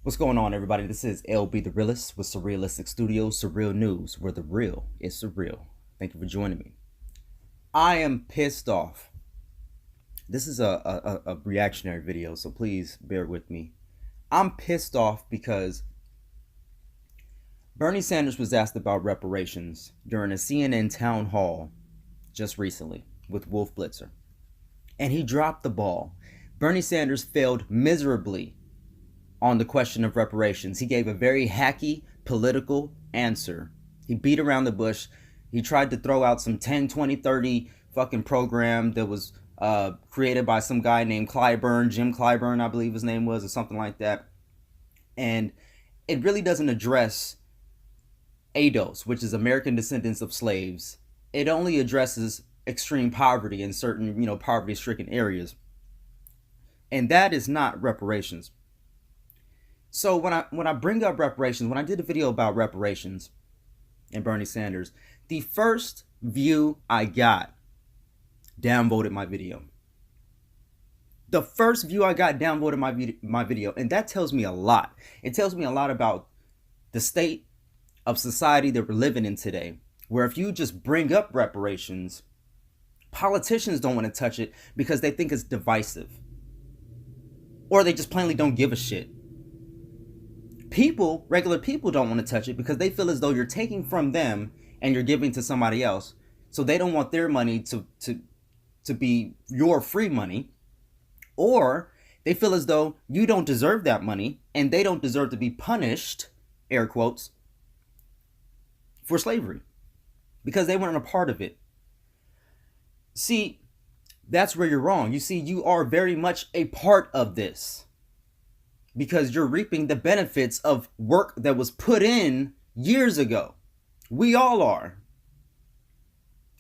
What's going on, everybody? This is LB the Realist with Surrealistic Studios, Surreal News, where the real is surreal. Thank you for joining me. I am pissed off. This is a reactionary video, so please bear with me. I'm pissed off because Bernie Sanders was asked about reparations during a CNN town hall just recently with Wolf Blitzer, and he dropped the ball. Bernie Sanders failed miserably on the question of reparations. He gave a very hacky political answer. He beat around the bush. He tried to throw out some 10, 20, 30 fucking program that was created by some guy named Clyburn, Jim Clyburn, I believe his name was, or something like that. And it really doesn't address ADOS, which is American Descendants of Slaves. It only addresses extreme poverty in certain, poverty-stricken areas. And that is not reparations. So when I bring up reparations, when I did a video about reparations and Bernie Sanders, the first view I got downvoted my video. The first view I got downvoted my video, and that tells me a lot. It tells me a lot about the state of society that we're living in today, where if you just bring up reparations, politicians don't want to touch it because they think it's divisive, or they just plainly don't give a shit. Regular people don't want to touch it because they feel as though you're taking from them and you're giving to somebody else. So they don't want their money to be your free money, or they feel as though you don't deserve that money and they don't deserve to be punished, air quotes, for slavery because they weren't a part of it. See, that's where you're wrong. You see, you are very much a part of this, because you're reaping the benefits of work that was put in years ago. We all are.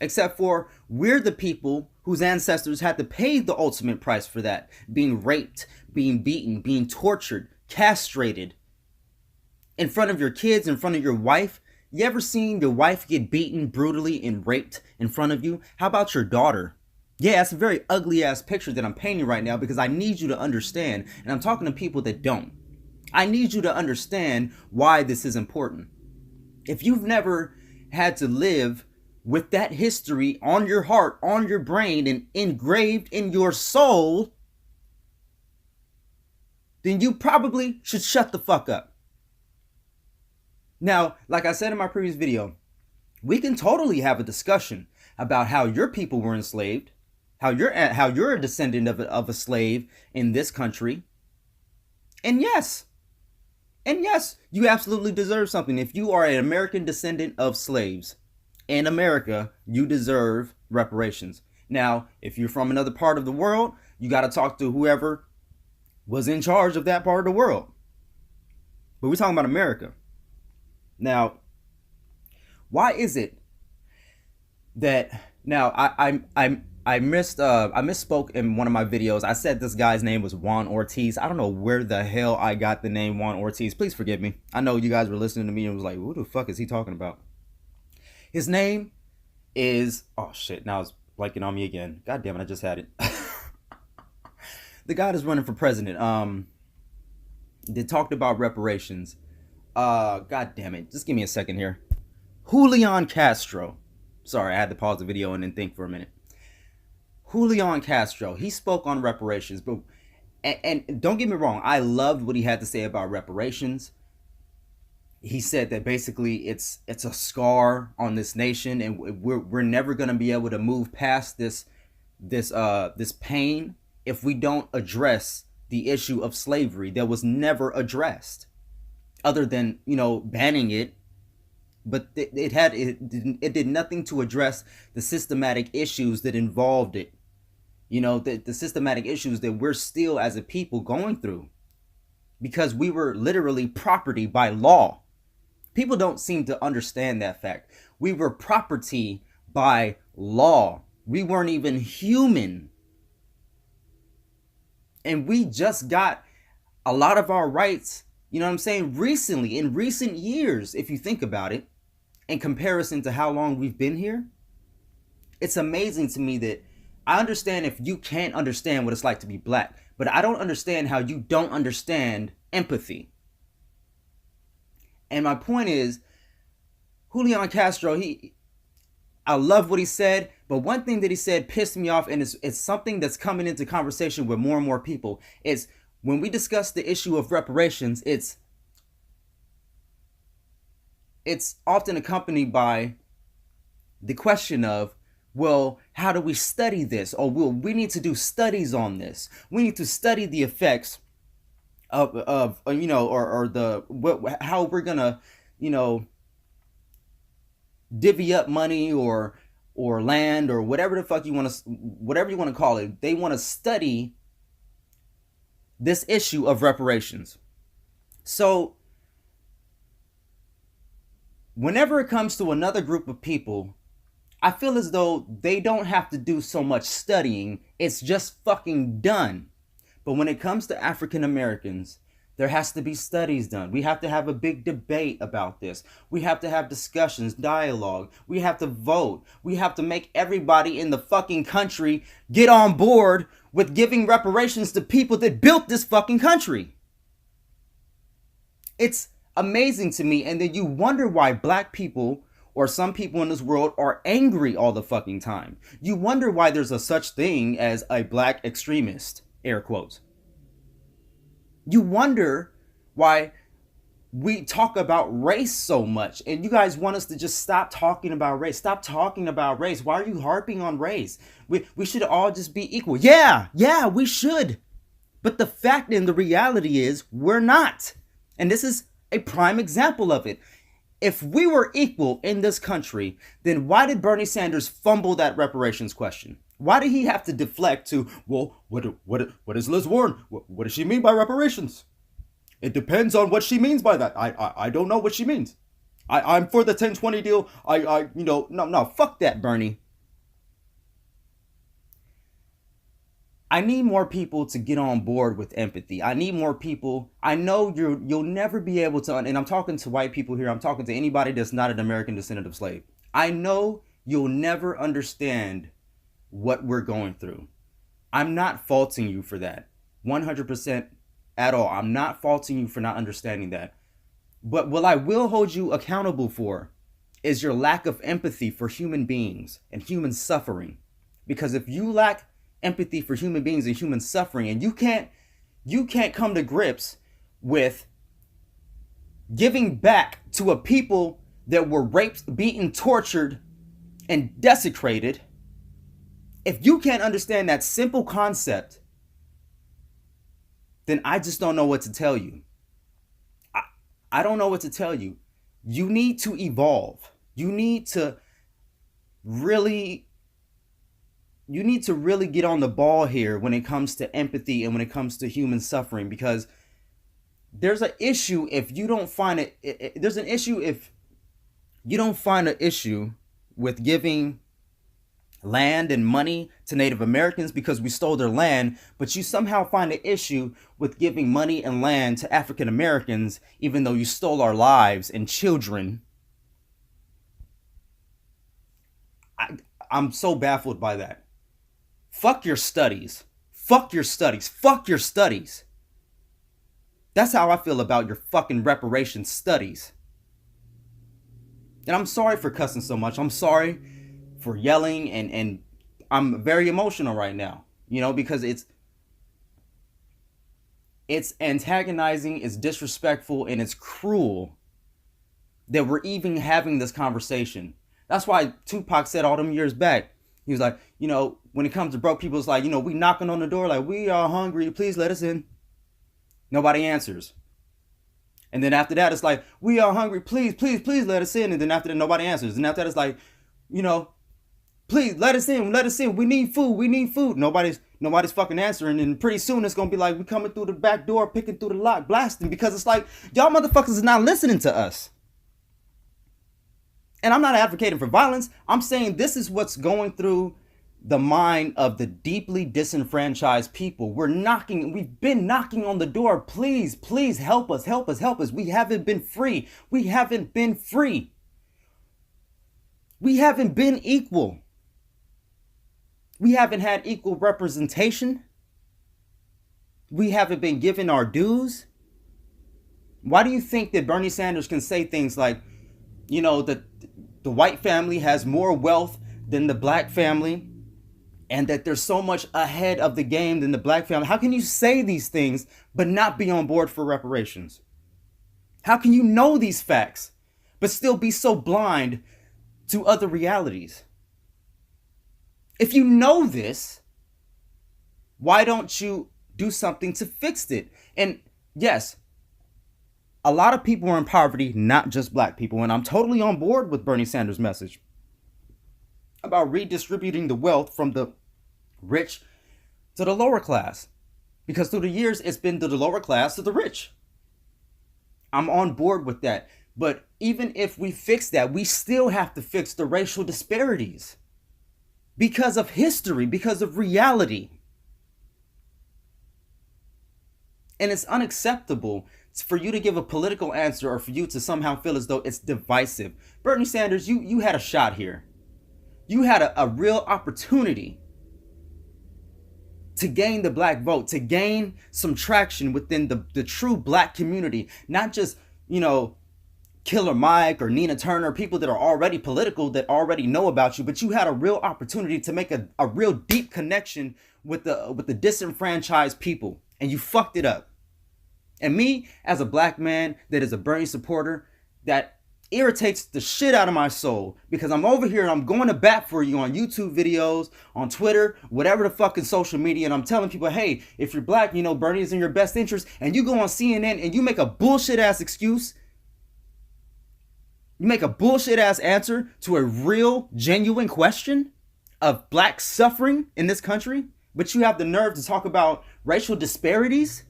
Except for we're the people whose ancestors had to pay the ultimate price for that. Being raped, being beaten, being tortured, castrated. In front of your kids, in front of your wife. You ever seen your wife get beaten brutally and raped in front of you? How about your daughter? Yeah, it's a very ugly ass picture that I'm painting right now because I need you to understand, and I'm talking to people that don't. I need you to understand why this is important. If you've never had to live with that history on your heart, on your brain, and engraved in your soul, then you probably should shut the fuck up. Now, like I said in my previous video, we can totally have a discussion about how your people were enslaved, how you're a descendant of a slave in this country. And yes, you absolutely deserve something. If you are an American descendant of slaves in America, you deserve reparations. Now, if you're from another part of the world, you got to talk to whoever was in charge of that part of the world. But we're talking about America. Now, why is it that now I misspoke in one of my videos. I said this guy's name was Juan Ortiz. I don't know where the hell I got the name Juan Ortiz. Please forgive me. I know you guys were listening to me and was like, who the fuck is he talking about? His name is, oh shit, now it's blanking on me again. God damn it, I just had it. The guy that's running for president. They talked about reparations. God damn it. Just give me a second here. Julian Castro. Sorry, I had to pause the video and then think for a minute. Julian Castro, he spoke on reparations, but and don't get me wrong, I loved what he had to say about reparations. He said that basically it's a scar on this nation, and we're never gonna be able to move past this pain if we don't address the issue of slavery that was never addressed, other than banning it. But it did nothing to address the systematic issues that involved it. The systematic issues that we're still as a people going through, because we were literally property by law. People don't seem to understand that fact. We were property by law. We weren't even human. And we just got a lot of our rights, recently, in recent years, if you think about it, in comparison to how long we've been here. It's amazing to me that I understand if you can't understand what it's like to be black, but I don't understand how you don't understand empathy. And my point is, Julian Castro, I love what he said, but one thing that he said pissed me off, and it's something that's coming into conversation with more and more people. Is when we discuss the issue of reparations, it's often accompanied by the question of, well, how do we study this? Or we need to do studies on this. We need to study the effects of you know, or how we're gonna, you know, divvy up money or land or whatever the fuck you want to call it. They want to study this issue of reparations. So whenever it comes to another group of people, I feel as though they don't have to do so much studying. It's just fucking done. But when it comes to African Americans, there has to be studies done. We have to have a big debate about this. We have to have discussions, dialogue. We have to vote. We have to make everybody in the fucking country get on board with giving reparations to people that built this fucking country. It's amazing to me. And then you wonder why black people or some people in this world are angry all the fucking time. You wonder why there's a such thing as a black extremist, air quotes. You wonder why we talk about race so much, and you guys want us to just stop talking about race. Stop talking about race. Why are you harping on race? We should all just be equal. Yeah, we should. But the fact and the reality is we're not. And this is a prime example of it. If we were equal in this country, then why did Bernie Sanders fumble that reparations question? Why did he have to deflect to, well, what is Liz Warren? What does she mean by reparations? It depends on what she means by that. I don't know what she means. I'm for the 10-20 deal. No, fuck that, Bernie. I need more people to get on board with empathy. I need more people. I know you'll never be able to, and I'm talking to white people here. I'm talking to anybody that's not an American descendant of slave. I know you'll never understand what we're going through. I'm not faulting you for that. 100% at all. I'm not faulting you for not understanding that. But what I will hold you accountable for is your lack of empathy for human beings and human suffering. Because if you lack empathy for human beings and human suffering, and you can't come to grips with giving back to a people that were raped, beaten, tortured, and desecrated, if you can't understand that simple concept, then I just don't know what to tell you. I don't know what to tell you. You need to evolve. You need to really get on the ball here when it comes to empathy and when it comes to human suffering, because there's an issue if you don't find it. There's an issue if you don't find an issue with giving land and money to Native Americans because we stole their land, but you somehow find an issue with giving money and land to African Americans, even though you stole our lives and children. I'm so baffled by that. Fuck your studies. Fuck your studies. Fuck your studies. That's how I feel about your fucking reparations studies. And I'm sorry for cussing so much. I'm sorry for yelling, and I'm very emotional right now, because it's antagonizing, it's disrespectful, and it's cruel that we're even having this conversation. That's why Tupac said all them years back, he was like, when it comes to broke people, it's like, we knocking on the door like, we are hungry, please let us in. Nobody answers. And then after that, it's like, we are hungry, please let us in. And then after that, nobody answers. And after that, it's like, please let us in, we need food. Nobody's fucking answering. And pretty soon it's gonna be like, we coming through the back door, picking through the lock, blasting, because it's like, y'all motherfuckers is not listening to us. And I'm not advocating for violence. I'm saying this is what's going through the mind of the deeply disenfranchised people. We've been knocking on the door. Please help us. We haven't been free. We haven't been equal. We haven't had equal representation. We haven't been given our dues. Why do you think that Bernie Sanders can say things like, that the white family has more wealth than the black family, and that they're so much ahead of the game than the black family? How can you say these things but not be on board for reparations? How can you know these facts but still be so blind to other realities? If you know this, why don't you do something to fix it? And yes, a lot of people are in poverty, not just black people. And I'm totally on board with Bernie Sanders' message about redistributing the wealth from the rich to the lower class. Because through the years, it's been to the lower class to the rich. I'm on board with that. But even if we fix that, we still have to fix the racial disparities. Because of history, because of reality. And it's unacceptable for you to give a political answer or for you to somehow feel as though it's divisive. Bernie Sanders, you had a shot here. You had a real opportunity to gain the black vote, to gain some traction within the true black community. Not just, Killer Mike or Nina Turner, people that are already political, that already know about you, but you had a real opportunity to make a real deep connection with the disenfranchised people, and you fucked it up. And me, as a black man that is a Bernie supporter, that irritates the shit out of my soul, because I'm over here and I'm going to bat for you on YouTube videos, on Twitter, whatever the fucking social media, and I'm telling people, hey, if you're black, Bernie is in your best interest, and you go on CNN and you make a bullshit ass excuse, you make a bullshit ass answer to a real, genuine question of black suffering in this country, but you have the nerve to talk about racial disparities?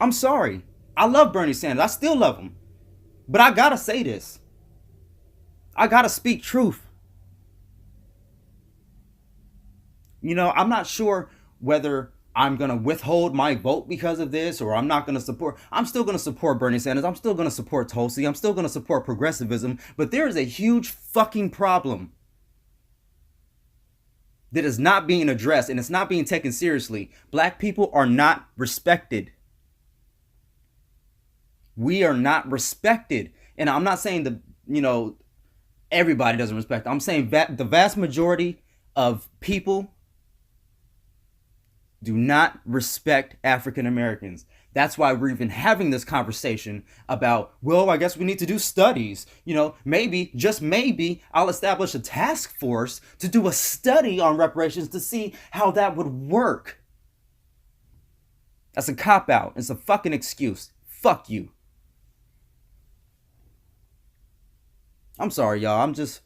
I'm sorry. I love Bernie Sanders. I still love him. But I gotta say this. I gotta speak truth. I'm not sure whether I'm going to withhold my vote because of this, or I'm not going to support. I'm still going to support Bernie Sanders. I'm still going to support Tulsi. I'm still going to support progressivism. But there is a huge fucking problem that is not being addressed, and it's not being taken seriously. Black people are not respected. We are not respected. And I'm not saying that, everybody doesn't respect. I'm saying that the vast majority of people do not respect African Americans. That's why we're even having this conversation about, well, I guess we need to do studies. Maybe, just maybe, I'll establish a task force to do a study on reparations to see how that would work. That's a cop-out. It's a fucking excuse. Fuck you. I'm sorry, y'all. I'm just...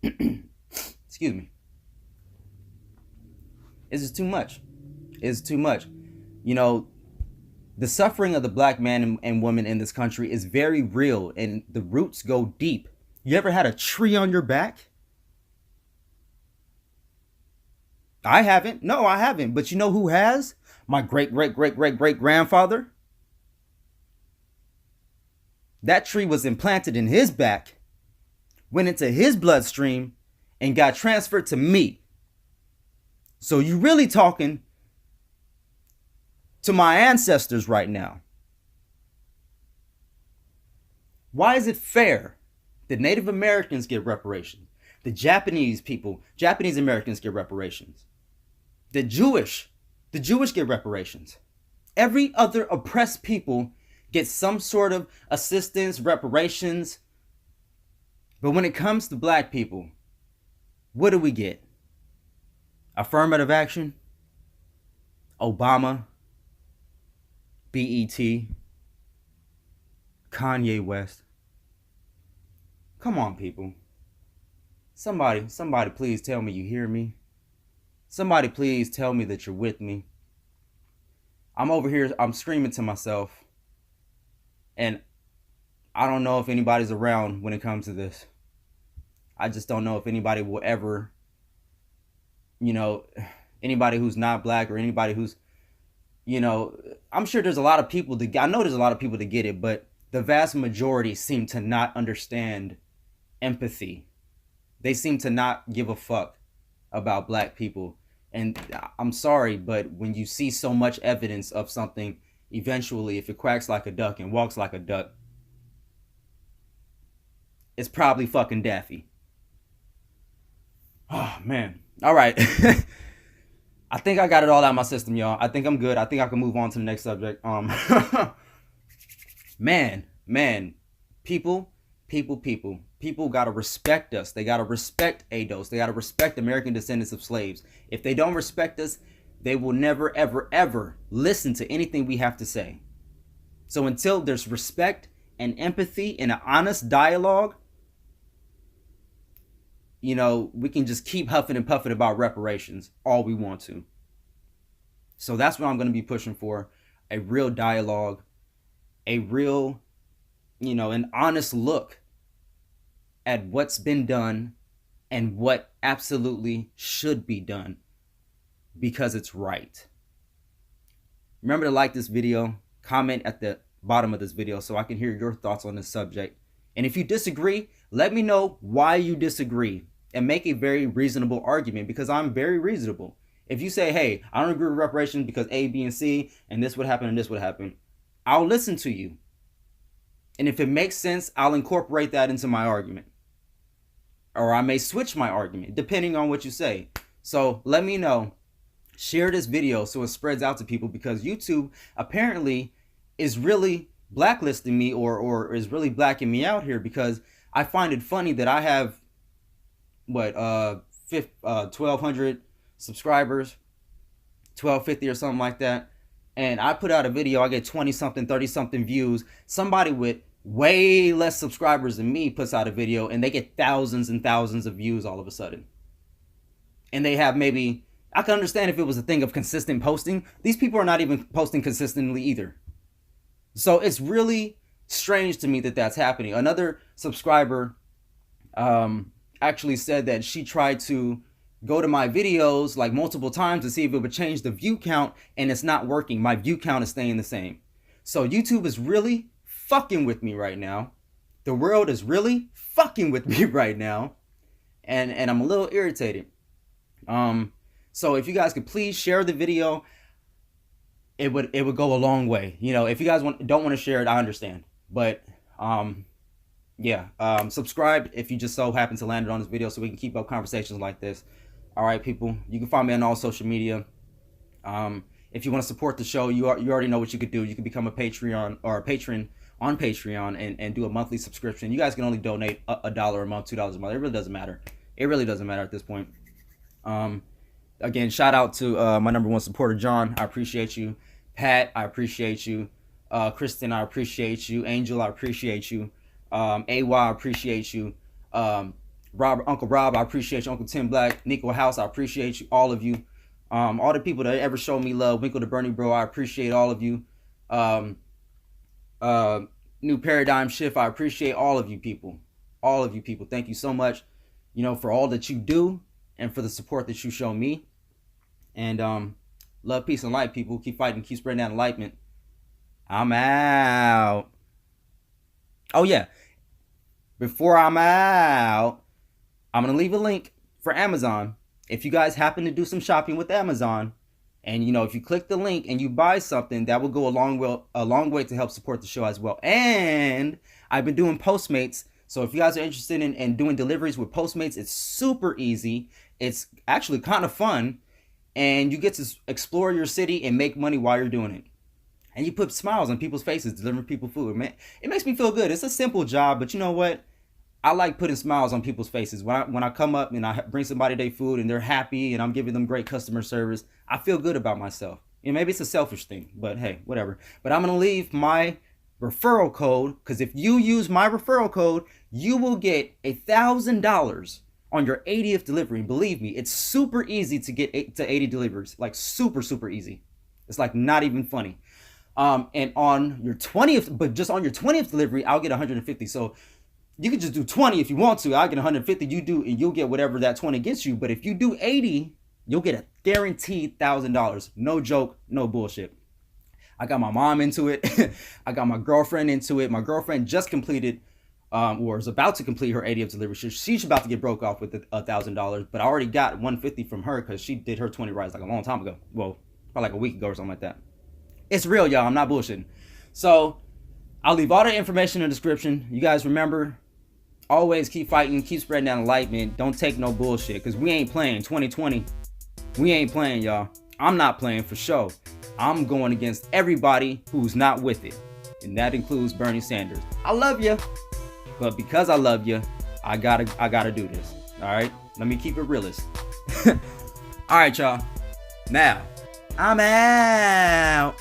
Excuse me. It's just too much. It's too much. The suffering of the black man and woman in this country is very real, and the roots go deep. You ever had a tree on your back? I haven't. No, I haven't. But you know who has? My great-great-great-great-great-grandfather. That tree was implanted in his back, went into his bloodstream, and got transferred to me. So you really talking to my ancestors right now. Why is it fair that Native Americans get reparations? The Japanese Americans get reparations. The Jewish get reparations. Every other oppressed people get some sort of assistance, reparations. But when it comes to black people, what do we get? Affirmative action, Obama, BET, Kanye West. Come on, people. Somebody please tell me you hear me. Somebody please tell me that you're with me. I'm over here, I'm screaming to myself. And I don't know if anybody's around when it comes to this. I just don't know if anybody will ever, anybody who's not black or anybody who's, I'm sure there's a lot of people that, I know there's a lot of people that get it, but the vast majority seem to not understand empathy. They seem to not give a fuck about black people And I'm sorry, but when you see so much evidence of something, eventually, if it quacks like a duck and walks like a duck, it's probably fucking Daffy. Oh, man. All right. I think I got it all out of my system, y'all. I think I'm good. I think I can move on to the next subject. Man, people gotta respect us. They gotta respect ADOS. They gotta respect American descendants of slaves. If they don't respect us, they will never, ever, ever listen to anything we have to say. So until there's respect and empathy and an honest dialogue, you know, we can just keep huffing and puffing about reparations all we want to. So that's what I'm going to be pushing for. A real dialogue, a real, you know, an honest look at what's been done and what absolutely should be done because it's right. Remember to like this video, comment at the bottom of this video so I can hear your thoughts on this subject. And if you disagree, let me know why you disagree and make a very reasonable argument, because I'm very reasonable. If you say, hey, I don't agree with reparations because A, B, and C, and this would happen and this would happen, I'll listen to you. And if it makes sense, I'll incorporate that into my argument. Or I may switch my argument, depending on what you say. So let me know. Share this video so it spreads out to people, because YouTube apparently is really blacklisting me or is really blacking me out here, because I find it funny that I have 1,200 subscribers, 1,250 or something like that, and I put out a video, I get 20 something, 30 something views. Somebody with way less subscribers than me puts out a video and they get thousands and thousands of views all of a sudden. And they have maybe, I can understand if it was a thing of consistent posting. These people are not even posting consistently either. So it's really strange to me that that's happening. Another subscriber actually said that she tried to go to my videos like multiple times to see if it would change the view count, and it's not working. My view count is staying the same. So YouTube is really fucking with me right now. The world is really fucking with me right now. And I'm a little irritated. So if you guys could please share the video, it would go a long way. You know, if you guys don't want to share it, I understand. But yeah, subscribe if you just so happen to land it on this video so we can keep up conversations like this. All right, people, you can find me on all social media. If you want to support the show, you already know what you could do. You can become a Patreon or a patron on Patreon and do a monthly subscription. You guys can only donate $1 a month, $2 a month. It really doesn't matter. It really doesn't matter at this point. Again, shout out to my #1 supporter, John. I appreciate you. Pat, I appreciate you. Kristen, I appreciate you. Angel, I appreciate you. AY, I appreciate you. Uncle Rob, I appreciate you. Uncle Tim Black, Nico House, I appreciate you, all of you. All the people that ever show me love. Winkle the Bernie Bro, I appreciate all of you. New Paradigm Shift, I appreciate all of you people. All of you people. Thank you so much, you know, for all that you do and for the support that you show me. And love, peace, and light, people. Keep fighting, keep spreading that enlightenment. I'm out. Oh, yeah. Before I'm out, I'm going to leave a link for Amazon. If you guys happen to do some shopping with Amazon, and, you know, if you click the link and you buy something, that will go a long way to help support the show as well. And I've been doing Postmates. So if you guys are interested in doing deliveries with Postmates, it's super easy. It's actually kind of fun. And you get to explore your city and make money while you're doing it. And you put smiles on people's faces, delivering people food. Man, it makes me feel good. It's a simple job, but you know what? I like putting smiles on people's faces. When I come up and I bring somebody their food and they're happy and I'm giving them great customer service, I feel good about myself. You know, maybe it's a selfish thing, but hey, whatever. But I'm going to leave my referral code, because if you use my referral code, you will get $1,000 on your 80th delivery. Believe me, it's super easy to get to 80 deliveries. Like super, super easy. It's like not even funny. And on your 20th, but just on your 20th delivery, I'll get 150. So you can just do 20 if you want to. I'll get 150. You do, and you'll get whatever that 20 gets you. But if you do 80, you'll get a guaranteed $1,000. No joke, no bullshit. I got my mom into it. I got my girlfriend into it. My girlfriend just completed or is about to complete her 80th delivery. She's about to get broke off with $1,000, but I already got $150 from her because she did her 20 rides like a long time ago. Well, probably like a week ago or something like that. It's real, y'all. I'm not bullshitting. So I'll leave all the information in the description. You guys remember, always keep fighting, keep spreading down the light, man. Don't take no bullshit, because we ain't playing 2020. We ain't playing, y'all. I'm not playing for sure. I'm going against everybody who's not with it, and that includes Bernie Sanders. I love you, but because I love you, I gotta do this. All right, let me keep it realist. All right, y'all. Now I'm out.